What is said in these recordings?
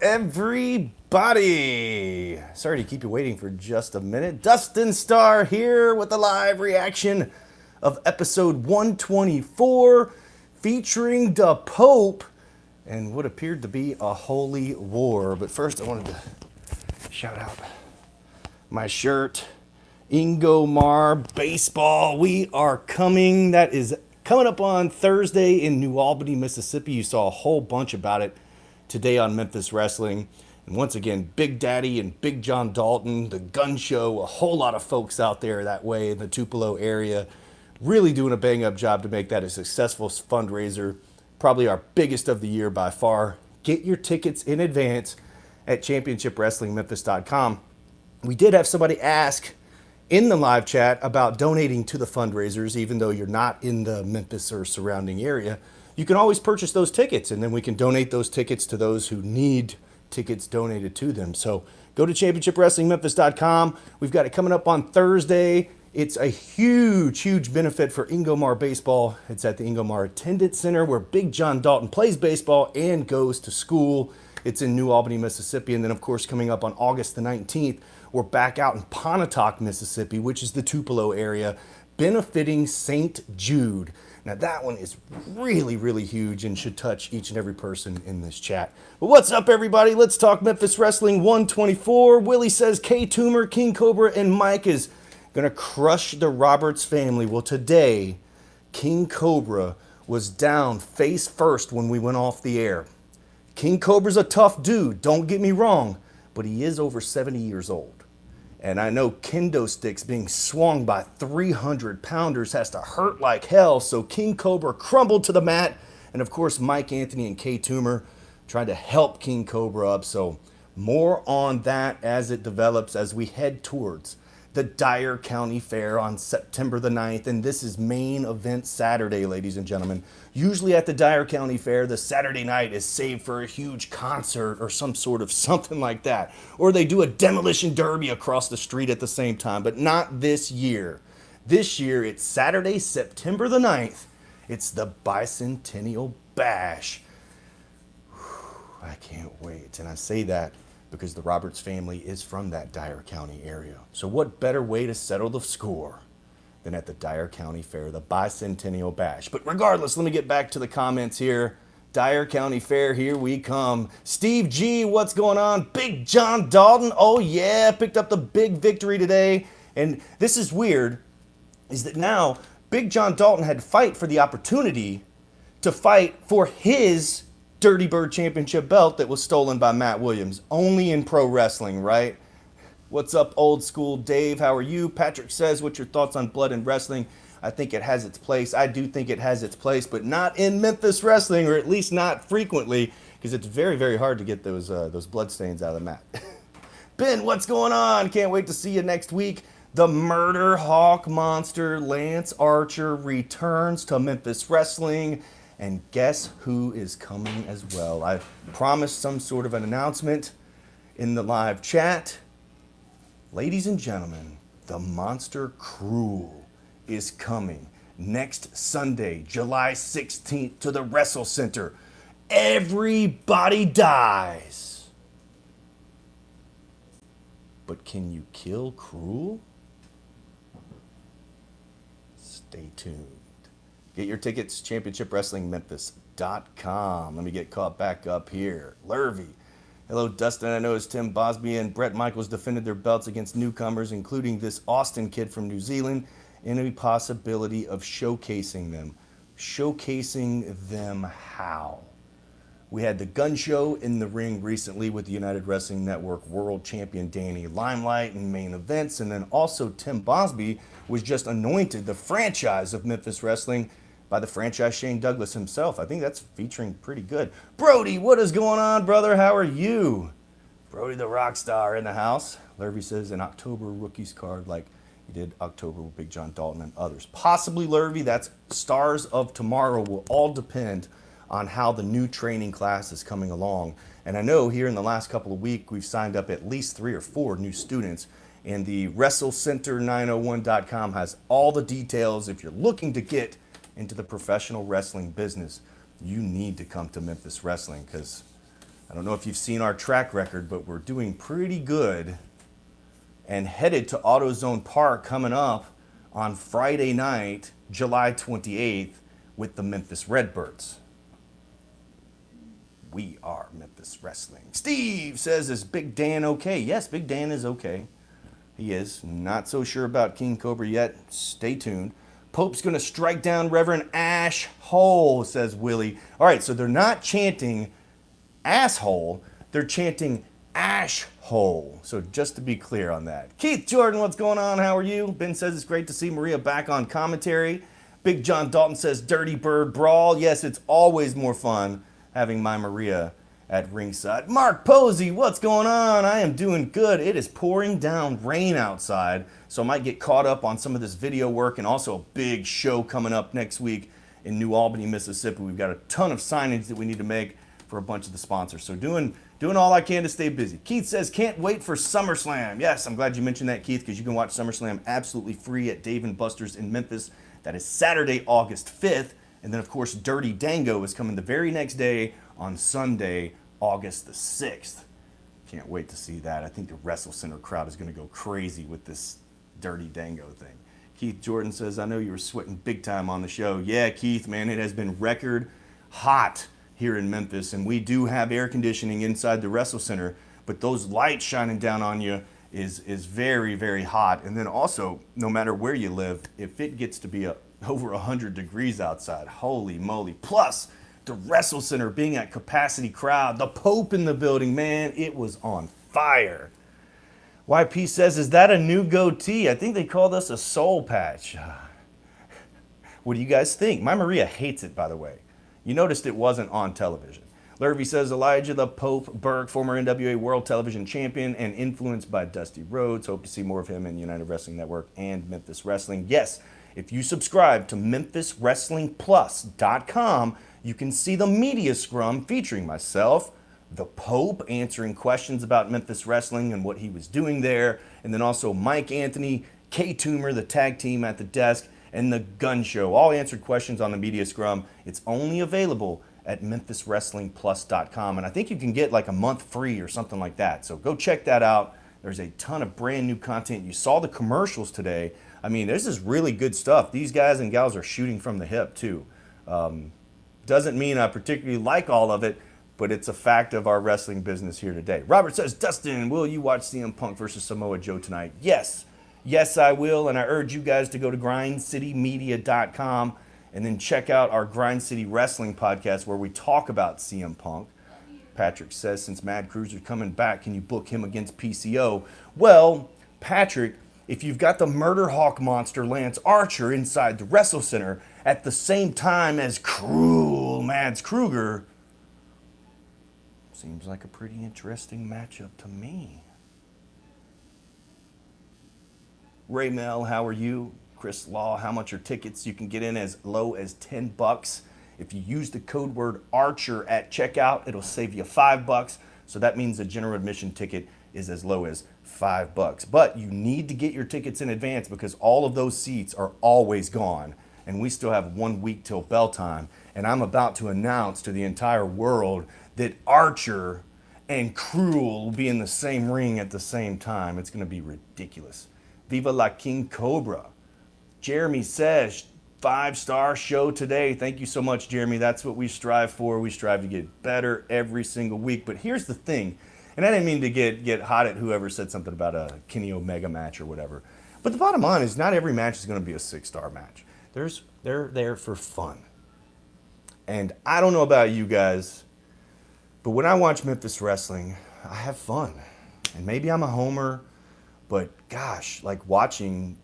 everybody? Sorry to keep you waiting for just a minute. Dustin Starr here with a live reaction of episode 124 featuring the Pope and what appeared to be a holy war. But first I wanted to shout out my shirt, Ingomar Baseball. We are coming. That is coming up on Thursday in New Albany, Mississippi. You saw a whole bunch about it today on Memphis Wrestling. And once again, Big Daddy and Big John Dalton, the gun show, a whole lot of folks out there that way in the Tupelo area, really doing a bang-up job to make that a successful fundraiser, probably our biggest of the year by far. Get your tickets in advance at championshipwrestlingmemphis.com. We did have somebody ask in the live chat about donating to the fundraisers, even though you're not in the Memphis or surrounding area. You can always purchase those tickets, and then we can donate those tickets to those who need tickets donated to them. So go to championshipwrestlingmemphis.com. We've got it coming up on Thursday. It's a huge, huge benefit for Ingomar Baseball. It's at the Ingomar Attendance Center where Big John Dalton plays baseball and goes to school. It's in New Albany, Mississippi. And then, of course, coming up on August the 19th, we're back out in Pontotoc, Mississippi, which is the Tupelo area, benefiting St. Jude. Now that one is really, really huge and should touch each and every person in this chat. But what's up, everybody? Let's talk Memphis Wrestling 124. Willie says K Toomer, King Cobra, and Mike is going to crush the Roberts family. Well, today, King Cobra was down face first when we went off the air. King Cobra's a tough dude, don't get me wrong, but he is over 70 years old. And I know kendo sticks being swung by 300-pounders has to hurt like hell, so King Cobra crumbled to the mat. And of course, Mike Anthony and K Toomer tried to help King Cobra up. So more on that as it develops as we head towards the Dyer County Fair on September the 9th. And this is main event Saturday, ladies and gentlemen. Usually at the Dyer County Fair, the Saturday night is saved for a huge concert or some sort of something like that. Or they do a demolition derby across the street at the same time, but not this year. This year, it's Saturday, September the 9th. It's the Bicentennial Bash. I can't wait. And I say that because the Roberts family is from that Dyer County area. So what better way to settle the score than at the Dyer County Fair, the Bicentennial Bash. But regardless, let me get back to the comments here. Dyer County Fair, here we come. Steve G, what's going on? Big John Dalton, oh yeah, picked up the big victory today. And this is weird, is that now Big John Dalton had to fight for the opportunity to fight for his Dirty Bird Championship belt that was stolen by Matt Williams. Only in pro wrestling, right? What's up, old school Dave? How are you? Patrick says, what's your thoughts on blood in wrestling? I think it has its place. I do think it has its place, but not in Memphis wrestling, or at least not frequently, because it's very, very hard to get those blood stains out of the mat. Ben, what's going on? Can't wait to see you next week. The Murder Hawk Monster Lance Archer returns to Memphis Wrestling. And guess who is coming as well? I promised some sort of an announcement in the live chat. Ladies and gentlemen, the Monster Cruel is coming next Sunday, July 16th to the WrestleCenter. Everybody dies. But can you kill Cruel? Stay tuned. Get your tickets, championshipwrestlingmemphis.com. Let me get caught back up here. Lurvy. Hello, Dustin. I know as Tim Bosby and Brett Michaels defended their belts against newcomers, including this Austin kid from New Zealand, and a possibility of showcasing them. Showcasing them how? We had the gun show in the ring recently with the United Wrestling Network World Champion Danny Limelight and main events, and then also Tim Bosby was just anointed the franchise of Memphis Wrestling by the franchise Shane Douglas himself. I think that's featuring pretty good. Brody, what is going on, brother? How are you? Brody the Rockstar in the house. Lurvy says an October rookies card like he did October with Big John Dalton and others. Possibly, Lurvy. That's Stars of Tomorrow. Will all depend on how the new training class is coming along. And I know here in the last couple of weeks, we've signed up at least 3 or 4 new students. And the WrestleCenter901.com has all the details. If you're looking to get into the professional wrestling business, you need to come to Memphis Wrestling because I don't know if you've seen our track record, but we're doing pretty good and headed to AutoZone Park coming up on Friday night, July 28th, with the Memphis Redbirds. We are Memphis Wrestling. Steve says, is Big Dan okay? Yes, Big Dan is okay. He is. Not so sure about King Cobra yet. Stay tuned. Pope's going to strike down Reverend Ash Hole, says Willie. All right, so they're not chanting asshole. They're chanting Ash Hole. So just to be clear on that. Keith Jordan, what's going on? How are you? Ben says it's great to see Maria back on commentary. Big John Dalton says Dirty Bird Brawl. Yes, it's always more fun having my Maria at ringside. Mark Posey, what's going on? I am doing good. It is pouring down rain outside, so I might get caught up on some of this video work, and also a big show coming up next week in New Albany, Mississippi. We've got a ton of signage that we need to make for a bunch of the sponsors. So doing all I can to stay busy. Keith says, can't wait for SummerSlam. Yes, I'm glad you mentioned that, Keith, because you can watch SummerSlam absolutely free at Dave & Buster's in Memphis. That is Saturday, August 5th. And then, of course, Dirty Dango is coming the very next day on Sunday, August the 6th. Can't wait to see that. I think the WrestleCenter crowd is going to go crazy with this Dirty Dango thing. Keith Jordan says, I know you were sweating big time on the show. Yeah, Keith, man, it has been record hot here in Memphis, and we do have air conditioning inside the WrestleCenter, but those lights shining down on you is very, very hot. And then also, no matter where you live, if it gets to be over 100 degrees outside, holy moly. Plus, the WrestleCenter being at capacity crowd, the Pope in the building, man, it was on fire. YP says, is that a new goatee? I think they called us a soul patch. What do you guys think? My Maria hates it, by the way. You noticed it wasn't on television. Lurvy says, Elijah the Pope Burke, former NWA World Television Champion and influenced by Dusty Rhodes. Hope to see more of him in United Wrestling Network and Memphis Wrestling. Yes, if you subscribe to MemphisWrestlingPlus.com, you can see the media scrum featuring myself, the Pope, answering questions about Memphis Wrestling and what he was doing there, and then also Mike Anthony, K Toomer, the tag team at the desk, and the Gun Show. All answered questions on the media scrum. It's only available at MemphisWrestlingPlus.com, and I think you can get like a month free or something like that. So go check that out. There's a ton of brand new content. You saw the commercials today. I mean, this is really good stuff. These guys and gals are shooting from the hip too. Doesn't mean I particularly like all of it, but it's a fact of our wrestling business here today. Robert says, Dustin, will you watch CM Punk versus Samoa Joe tonight? Yes. Yes, I will, and I urge you guys to go to grindcitymedia.com and then check out our Grind City Wrestling podcast where we talk about CM Punk. Patrick says, since Mad Cruiser's coming back, can you book him against PCO? Well, Patrick, if you've got the Murder Hawk monster Lance Archer inside the WrestleCenter at the same time as Cruel Mads Kruger, seems like a pretty interesting matchup to me. Ray Mel, how are you? Chris Law, how much are tickets? You can get in as low as $10. If you use the code word Archer at checkout, it'll save you $5. So that means the general admission ticket is as low as $5. But you need to get your tickets in advance because all of those seats are always gone. And we still have 1 week till bell time. And I'm about to announce to the entire world that Archer and Cruel will be in the same ring at the same time. It's going to be ridiculous. Viva la King Cobra. Jeremy says, 5-star show today. Thank you so much, Jeremy. That's what we strive for. We strive to get better every single week. But here's the thing, and I didn't mean to get hot at whoever said something about a Kenny Omega match or whatever. But the bottom line is not every match is going to be a 6-star match. They're there for fun. And I don't know about you guys, but when I watch Memphis Wrestling, I have fun. And maybe I'm a homer, but gosh, like watching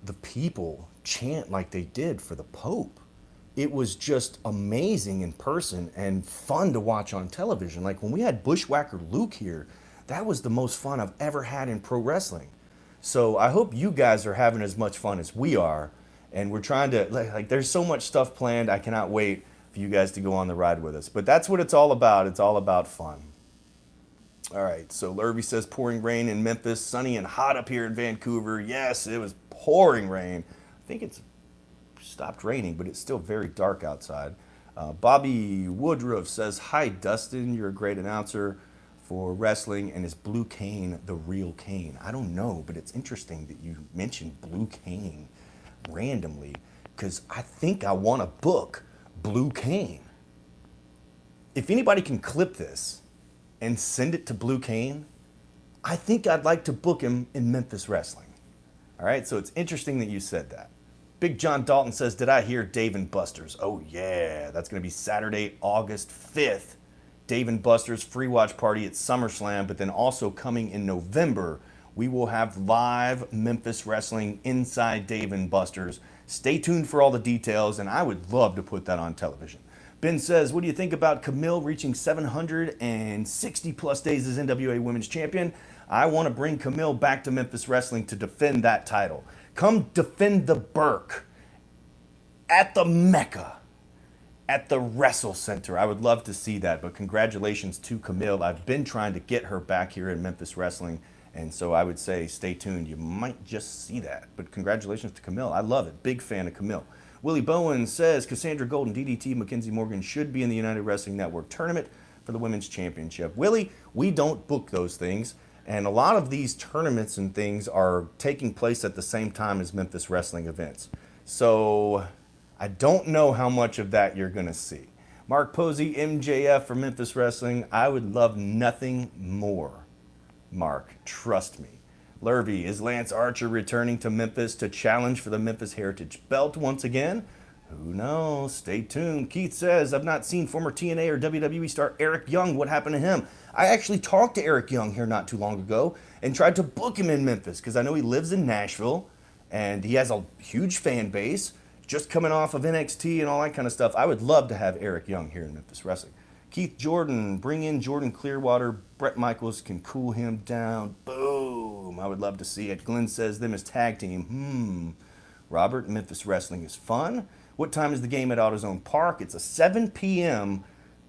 the people chant like they did for the Pope, it was just amazing in person and fun to watch on television. Like when we had Bushwhacker Luke here, that was the most fun I've ever had in pro wrestling. So I hope you guys are having as much fun as we are. And we're trying to, like there's so much stuff planned. I cannot wait for you guys to go on the ride with us. But that's what it's all about. It's all about fun. All right, so Lurvy says pouring rain in Memphis, sunny and hot up here in Vancouver. Yes, it was pouring rain. I think it's stopped raining, but it's still very dark outside. Bobby Woodruff says, "Hi, Dustin. You're a great announcer for wrestling, and is Blue Cane the real Cane?" I don't know, but it's interesting that you mentioned Blue Cane randomly, because I think I want to book Blue Cane. If anybody can clip this and send it to Blue Cane, I think I'd like to book him in Memphis Wrestling. All right, so it's interesting that you said that. Big John Dalton says, "Did I hear Dave and Buster's?" Oh yeah, that's going to be Saturday, August 5th. Dave and Buster's free watch party at SummerSlam, but then also coming in November, we will have live Memphis Wrestling inside Dave and Buster's. Stay tuned for all the details, and I would love to put that on television. Ben says, "What do you think about Camille reaching 760 plus days as NWA Women's Champion? I want to bring Camille back to Memphis Wrestling to defend that title. Come defend the Burke at the Mecca, at the WrestleCenter." I would love to see that, but congratulations to Camille. I've been trying to get her back here in Memphis Wrestling, and so I would say stay tuned. You might just see that, but congratulations to Camille. I love it. Big fan of Camille. Willie Bowen says, "Cassandra Golden, DDT, Mackenzie Morgan should be in the United Wrestling Network tournament for the Women's Championship." Willie, we don't book those things, and a lot of these tournaments and things are taking place at the same time as Memphis Wrestling events. So I don't know how much of that you're going to see. Mark Posey, MJF for Memphis Wrestling. I would love nothing more. Mark, trust me. Lurvy, is Lance Archer returning to Memphis to challenge for the Memphis Heritage Belt once again? Who knows? Stay tuned. Keith says, "I've not seen former TNA or WWE star Eric Young. What happened to him?" I actually talked to Eric Young here not too long ago and tried to book him in Memphis because I know he lives in Nashville and he has a huge fan base, just coming off of NXT and all that kind of stuff. I would love to have Eric Young here in Memphis Wrestling. Keith Jordan, bring in Jordan Clearwater. Brett Michaels can cool him down. Boom. I would love to see it. Glenn says them as tag team. Robert, Memphis Wrestling is fun. What time is the game at AutoZone Park? It's a 7 p.m.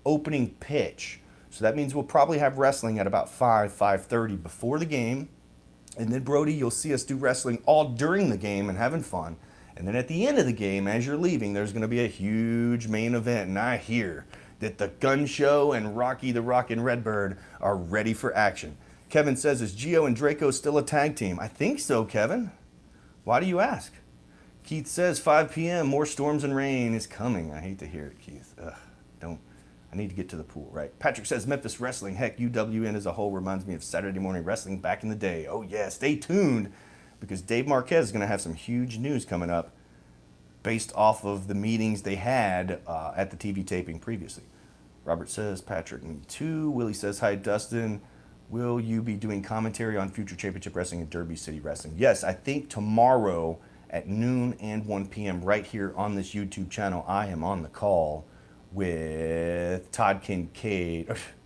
opening pitch. So that means we'll probably have wrestling at about 5:30 before the game. And then, Brody, you'll see us do wrestling all during the game and having fun. And then at the end of the game, as you're leaving, there's going to be a huge main event. And I hear that the Gun Show and Rocky the Rockin' Redbird are ready for action. Kevin says, "Is Gio and Draco still a tag team?" I think so, Kevin. Why do you ask? Keith says, 5 p.m., more storms and rain is coming. I hate to hear it, Keith. I need to get to the pool, right? Patrick says, "Memphis Wrestling, heck, UWN as a whole reminds me of Saturday morning wrestling back in the day." Oh yeah, stay tuned, because Dave Marquez is going to have some huge news coming up based off of the meetings they had at the TV taping previously. Robert says, "Patrick, me too." Willie says, "Hi, Dustin. Will you be doing commentary on Future Championship Wrestling and Derby City Wrestling?" Yes, I think tomorrow at noon and 1 p.m. right here on this YouTube channel, I am on the call with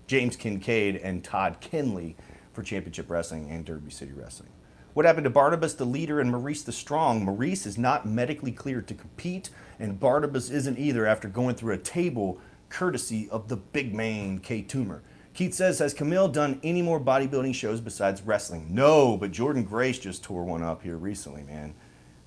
James Kincaid and Todd Kinley for Championship Wrestling and Derby City Wrestling. What happened to Barnabas the Leader and Maurice the Strong? Maurice is not medically cleared to compete, and Barnabas isn't either after going through a table courtesy of the big man K Toomer. Keith says, "Has Camille done any more bodybuilding shows besides wrestling?" No, but Jordan Grace just tore one up here recently, man.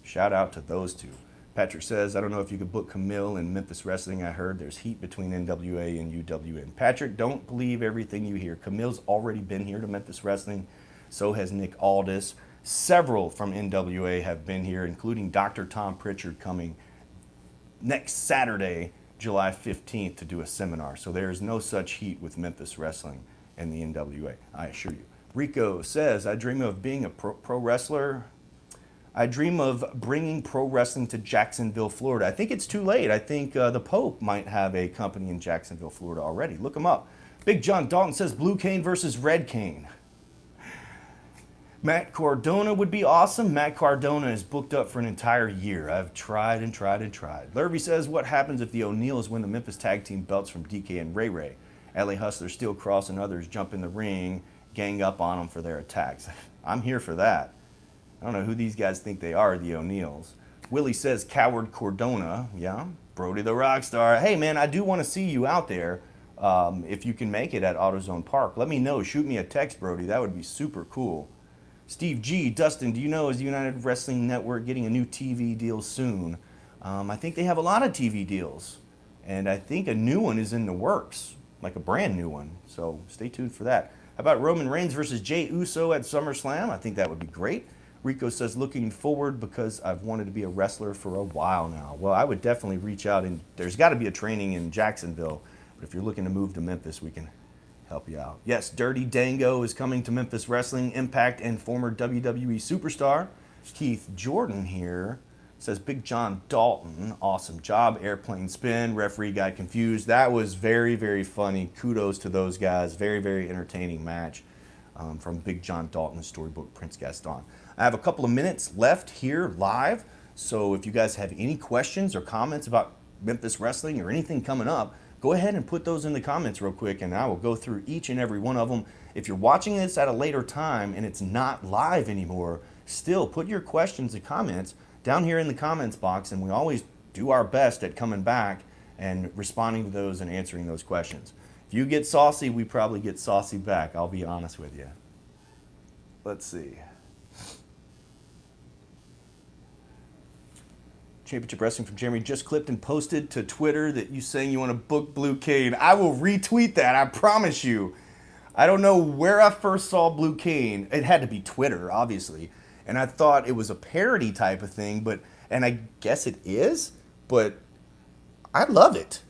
Shout out to those two. Patrick says, "I don't know if you could book Camille in Memphis Wrestling. I heard there's heat between NWA and UWN." Patrick, don't believe everything you hear. Camille's already been here to Memphis Wrestling. So has Nick Aldis. Several from NWA have been here, including Dr. Tom Pritchard coming next Saturday, July 15th, to do a seminar. So there is no such heat with Memphis Wrestling and the NWA, I assure you. Rico says, "I dream of being a pro wrestler. I dream of bringing pro wrestling to Jacksonville, Florida." I think it's too late. I think the Pope might have a company in Jacksonville, Florida already. Look him up. Big John Dalton says, "Blue Cane versus Red Cane." Matt Cardona would be awesome. Matt Cardona is booked up for an entire year. I've tried and tried and tried. Lurvy says, "What happens if the O'Neills win the Memphis Tag Team belts from DK and Ray Ray? LA Hustler, Steel Cross, and others jump in the ring, gang up on them for their attacks." I'm here for that. I don't know who these guys think they are, the O'Neills. Willie says, "Coward Cardona." Yeah, Brody the Rockstar. Hey, man, I do want to see you out there. If you can make it at AutoZone Park, let me know. Shoot me a text, Brody. That would be super cool. Steve G, "Dustin, do you know, is the United Wrestling Network getting a new TV deal soon?" I think they have a lot of TV deals. And I think a new one is in the works, like a brand new one. So stay tuned for that. How about Roman Reigns versus Jey Uso at SummerSlam? I think that would be great. Rico says, looking forward because I've wanted to be a wrestler for a while now. Well, I would definitely reach out, and there's got to be a training in Jacksonville. But if you're looking to move to Memphis, we can help you out. Yes, Dirty Dango is coming to Memphis Wrestling, Impact, and former WWE superstar. Keith Jordan here says, Big John Dalton, awesome job. Airplane spin, referee got confused. That was very, very funny. Kudos to those guys. Very, very entertaining match from Big John Dalton's storybook, Prince Gaston. I have a couple of minutes left here live, so if you guys have any questions or comments about Memphis Wrestling or anything coming up, go ahead and put those in the comments real quick, and I will go through each and every one of them. If you're watching this at a later time and it's not live anymore, still put your questions and comments down here in the comments box, and we always do our best at coming back and responding to those and answering those questions. If you get saucy, we probably get saucy back. I'll be honest with you. Let's see. Championship Wrestling from Jeremy just clipped and posted to Twitter that you saying you want to book Blue Cane. I will retweet that, I promise you. I don't know where I first saw Blue Cane. It had to be Twitter, obviously. And I thought it was a parody type of thing, and I guess it is, but I love it.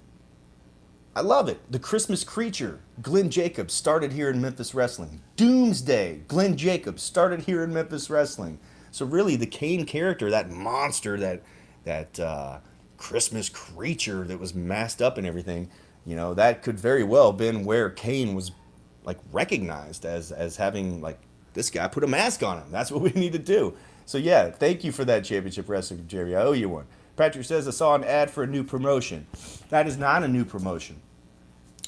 I love it. The Christmas Creature, Glenn Jacobs, started here in Memphis Wrestling. Doomsday, Glenn Jacobs, started here in Memphis Wrestling. So really, the Kane character, that monster, that Christmas creature that was masked up and everything, you know, that could very well have been where Kane was like recognized as having, like, this guy put a mask on him. That's what we need to do. So yeah, thank you for that, Championship Wrestling, Jerry. I owe you one. Patrick says, I saw an ad for a new promotion. That is not a new promotion,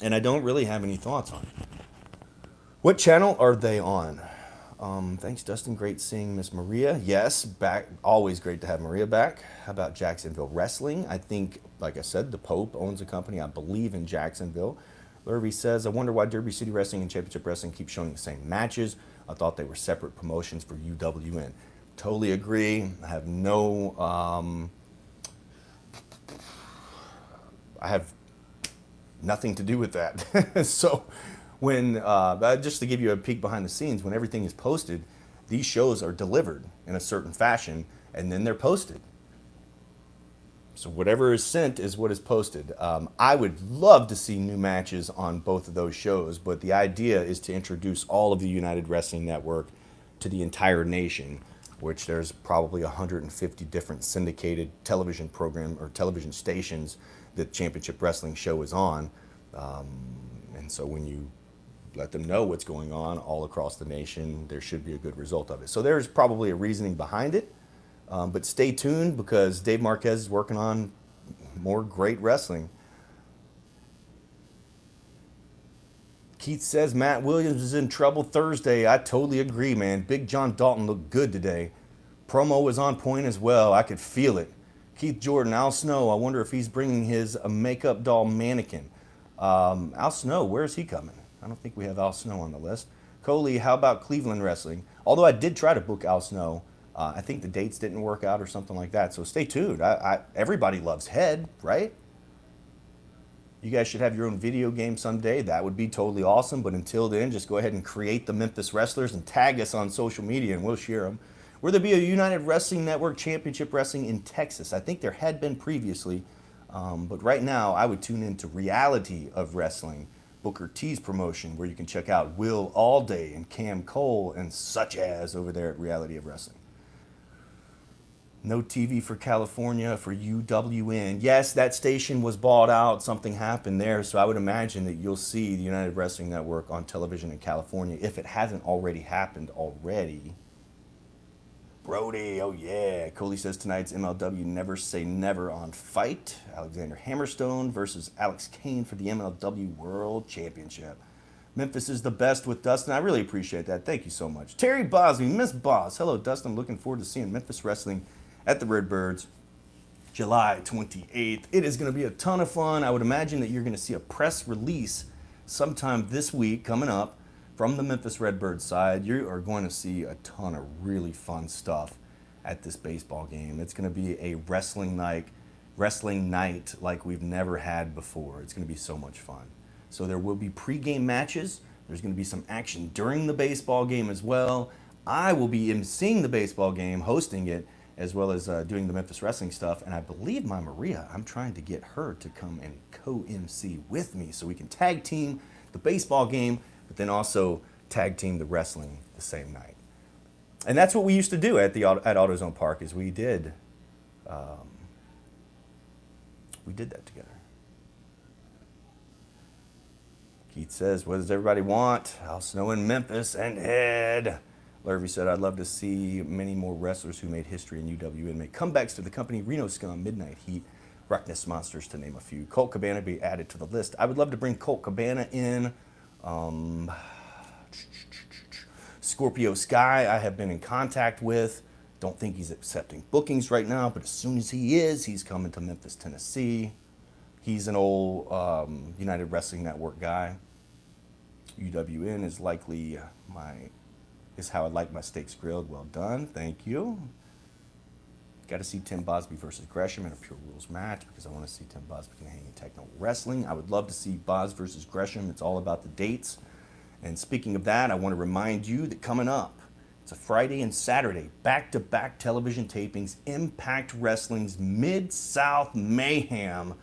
and I don't really have any thoughts on it. What channel are they on? Thanks, Dustin. Great seeing Miss Maria. Yes, back. Always great to have Maria back. How about Jacksonville Wrestling? I think, like I said, the Pope owns a company, I believe, in Jacksonville. Lurvy says, I wonder why Derby City Wrestling and Championship Wrestling keep showing the same matches. I thought they were separate promotions for UWN. Totally agree. I have no... I have nothing to do with that. So when, just to give you a peek behind the scenes, when everything is posted, these shows are delivered in a certain fashion, and then they're posted. So whatever is sent is what is posted. I would love to see new matches on both of those shows, but the idea is to introduce all of the United Wrestling Network to the entire nation, which there's probably 150 different syndicated television program or television stations that Championship Wrestling show is on. And so when you let them know what's going on all across the nation, there should be a good result of it. So there's probably a reasoning behind it. But stay tuned, because Dave Marquez is working on more great wrestling. Keith says Matt Williams is in trouble Thursday. I totally agree, man. Big John Dalton looked good today. Promo was on point as well. I could feel it. Keith Jordan, Al Snow, I wonder if he's bringing his makeup doll mannequin. Al Snow, where's he coming? I don't think we have Al Snow on the list. Coley, how about Cleveland Wrestling? Although I did try to book Al Snow. I think the dates didn't work out or something like that. So stay tuned. Everybody loves Head, right? You guys should have your own video game someday. That would be totally awesome. But until then, just go ahead and create the Memphis Wrestlers and tag us on social media, and we'll share them. Will there be a United Wrestling Network Championship Wrestling in Texas? I think there had been previously. But right now, I would tune into Reality of Wrestling, Booker T's promotion, where you can check out Will Allday and Cam Cole and such as over there at Reality of Wrestling. No TV for California for UWN. Yes, that station was bought out. Something happened there. So I would imagine that you'll see the United Wrestling Network on television in California if it hasn't already happened already. Brody, oh yeah. Coley says tonight's MLW Never Say Never on Fight. Alexander Hammerstone versus Alex Kane for the MLW World Championship. Memphis is the best with Dustin. I really appreciate that. Thank you so much. Terry Bosby, Miss Boss. Hello, Dustin. I'm looking forward to seeing Memphis Wrestling at the Redbirds, July 28th. It is going to be a ton of fun. I would imagine that you're going to see a press release sometime this week coming up from the Memphis Redbirds side. You are going to see a ton of really fun stuff at this baseball game. It's going to be a wrestling-like wrestling night like we've never had before. It's going to be so much fun. So there will be pregame matches. There's going to be some action during the baseball game as well. I will be emceeing the baseball game, hosting it, as well as doing the Memphis Wrestling stuff. And I believe my Maria, I'm trying to get her to come and co-MC with me so we can tag team the baseball game, but then also tag team the wrestling the same night. And that's what we used to do at AutoZone Park, is we did that together. Keith says, what does everybody want? I'll snow in Memphis and head. Lurvy said, I'd love to see many more wrestlers who made history in UWN make comebacks to the company. Reno Scum, Midnight Heat, Rockness Monsters, to name a few. Colt Cabana be added to the list. I would love to bring Colt Cabana in. Scorpio Sky, I have been in contact with. Don't think he's accepting bookings right now, but as soon as he is, he's coming to Memphis, Tennessee. He's an old United Wrestling Network guy. UWN is likely is how I like my steaks grilled. Well done, thank you. Got to see Tim Bosby versus Gresham in a Pure Rules match because I want to see Tim Bosby can hang in Techno Wrestling. I would love to see Boz versus Gresham. It's all about the dates. And speaking of that, I want to remind you that coming up, it's a Friday and Saturday, back-to-back television tapings. Impact Wrestling's Mid-South Mayhem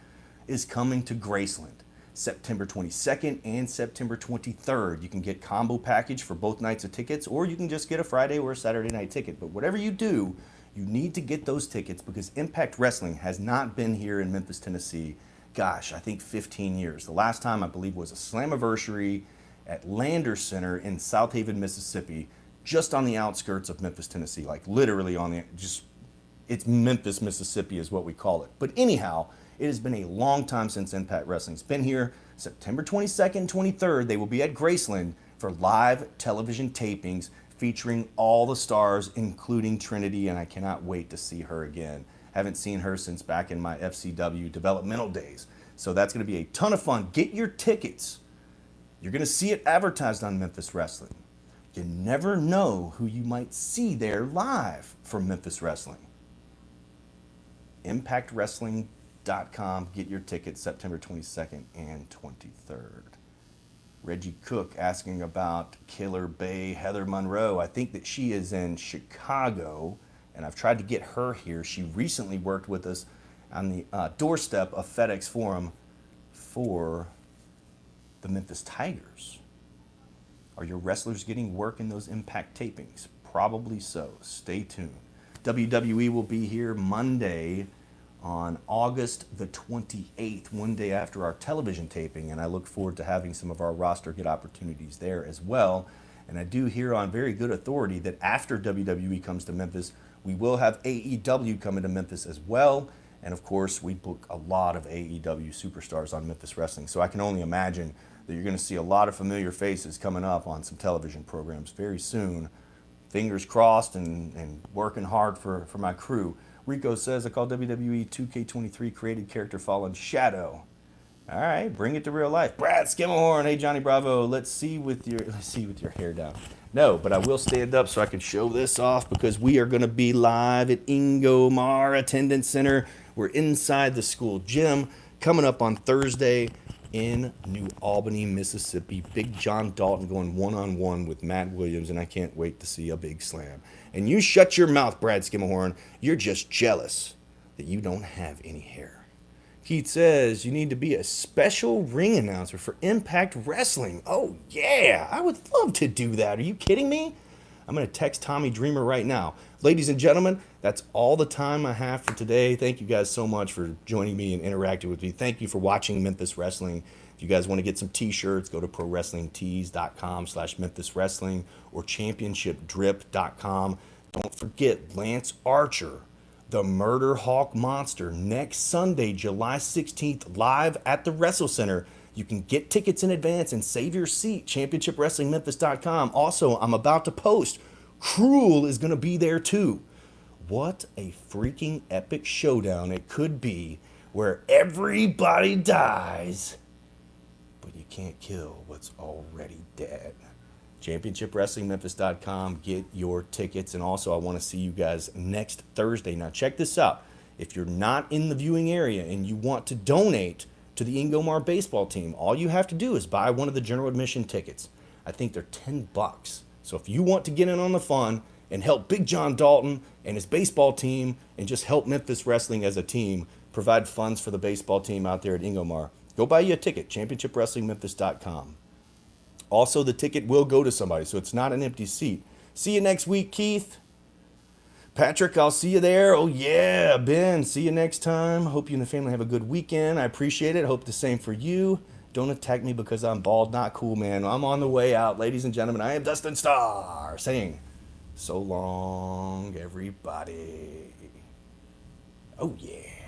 is coming to Graceland, September 22nd and September 23rd. You can get combo package for both nights of tickets, or you can just get a Friday or a Saturday night ticket. But whatever you do, you need to get those tickets because Impact Wrestling has not been here in Memphis, Tennessee, gosh, I think 15 years. The last time, I believe, was a Slammiversary at Lander Center in South Haven, Mississippi, just on the outskirts of Memphis, Tennessee, like literally on the, it's Memphis, Mississippi is what we call it. But anyhow, it has been a long time since Impact Wrestling's been here. September 22nd, 23rd, they will be at Graceland for live television tapings featuring all the stars, including Trinity, and I cannot wait to see her again. Haven't seen her since back in my FCW developmental days. So that's going to be a ton of fun. Get your tickets. You're going to see it advertised on Memphis Wrestling. You never know who you might see there live from Memphis Wrestling. ImpactWrestling.com. Get your tickets September 22nd and 23rd. Reggie Cook asking about Killer Bay Heather Monroe. I think that she is in Chicago, and I've tried to get her here. She recently worked with us on the doorstep of FedEx Forum for the Memphis Tigers. Are your wrestlers getting work in those Impact tapings? Probably so. Stay tuned. WWE will be here Monday on August the 28th, one day after our television taping, and I look forward to having some of our roster get opportunities there as well. And I do hear on very good authority that after WWE comes to Memphis, we will have AEW coming to Memphis as well. And of course, we book a lot of AEW superstars on Memphis Wrestling, so I can only imagine that you're going to see a lot of familiar faces coming up on some television programs very soon. Fingers crossed and working hard for my crew. Rico says, I call WWE 2K23 created character Fallen Shadow. All right, bring it to real life. Brad Skimmelhorn, hey Johnny Bravo, let's see with your hair down. No, but I will stand up so I can show this off because we are going to be live at Ingomar Attendance Center. We're inside the school gym coming up on Thursday in New Albany, Mississippi. Big John Dalton going one-on-one with Matt Williams, and I can't wait to see a big slam. And you shut your mouth, Brad Skimmelhorn. You're just jealous that you don't have any hair. Keith says you need to be a special ring announcer for Impact Wrestling. Oh, yeah, I would love to do that. Are you kidding me? I'm going to text Tommy Dreamer right now. Ladies and gentlemen, that's all the time I have for today. Thank you guys so much for joining me and interacting with me. Thank you for watching Memphis Wrestling. If you guys want to get some t-shirts, go to prowrestlingtees.com/Memphis Wrestling or championshipdrip.com. Don't forget Lance Archer, the Murder Hawk Monster, next Sunday, July 16th, live at the WrestleCenter. You can get tickets in advance and save your seat, championshipwrestlingmemphis.com. Also, I'm about to post, Cruel is going to be there too. What a freaking epic showdown it could be where everybody dies, but you can't kill what's already dead. championshipwrestlingmemphis.com. Get your tickets. And also, I want to see you guys next Thursday. Now, check this out. If you're not in the viewing area and you want to donate to the Ingomar baseball team, all you have to do is buy one of the general admission tickets. I think they're $10. So if you want to get in on the fun and help Big John Dalton and his baseball team and just help Memphis Wrestling as a team provide funds for the baseball team out there at Ingomar, go buy you a ticket, championshipwrestlingmemphis.com. Also, the ticket will go to somebody, so it's not an empty seat. See you next week, Keith. Patrick, I'll see you there. Oh, yeah. Ben, see you next time. Hope you and the family have a good weekend. I appreciate it. Hope the same for you. Don't attack me because I'm bald. Not cool, man. I'm on the way out. Ladies and gentlemen, I am Dustin Starr saying so long, everybody. Oh, yeah.